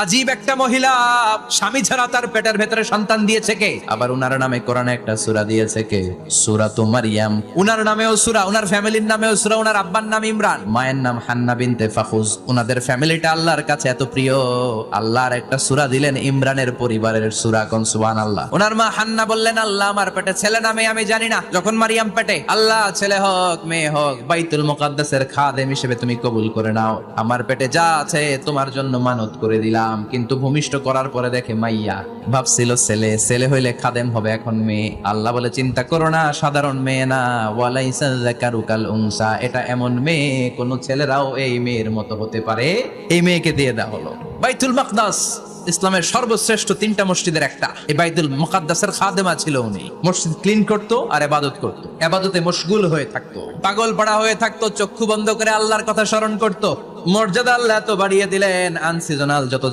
আজীব একটা মহিলা, স্বামী ছাড়া তার পেটের ভেতরে সন্তান দিয়েছে কে? আবার উনার নামে কোরআনে একটা সূরা দিয়েছে কে? সূরাতু মারইয়াম। উনার নামেও সূরা, উনার ফ্যামিলির নামেও সূরা, উনার আব্বার নাম ইমরান, মায়ের নাম হান্না বিনতে ফাখুজ। উনাদের ফ্যামিলিটা আল্লাহর কাছে এত প্রিয়, আল্লাহর একটা সূরা দিলেন ইমরানের পরিবারের সূরা। কোন সুবহানাল্লাহ। উনার মা হান্না বললেন, আল্লাহ আমার পেটে ছেলে না মেয়ে আমি জানি না। যখন মারিয়াম পেটে, আল্লাহ ছেলে হোক মেয়ে হোক বাইতুল মুকাদ্দাসের খাদেম হিসেবে তুমি কবুল করে নাও। আমার পেটে যা আছে তোমার জন্য মানত করে দিলাম। কিন্তু ভূমিষ্ঠ করার পরে দেখে মাইয়া, ভাবছিল ছেলে, ছেলে হইলে খাদেম হবে, এখন মেয়ে। আল্লাহ বলে চিন্তা করো না, সাধারণ মেয়ে না, ওয়ালাইসা যাকারু কাল উনসা, এটা এমন মেয়ে কোন ছেলেরাও এই মেয়ের মতো হতে পারে। এই মেয়েকে দিয়ে দেওয়া হলো। বাইতুল মাকদাস ইসলামের সর্বশ্রেষ্ঠ তিনটা মসজিদের একটা। এই বাইতুল মুকাদ্দাসের খাদেমা ছিল উনি। মসজিদ ক্লিন করতো আর ইবাদত করতো, ইবাদতে মশগুল হয়ে থাকতো, পাগল পাড়া হয়ে থাকতো, চক্ষু বন্ধ করে আল্লাহর কথা স্মরণ করতো। মর্যাদা আল্লাহ তো বাড়িয়ে দিলেন, আনসিজনাল যত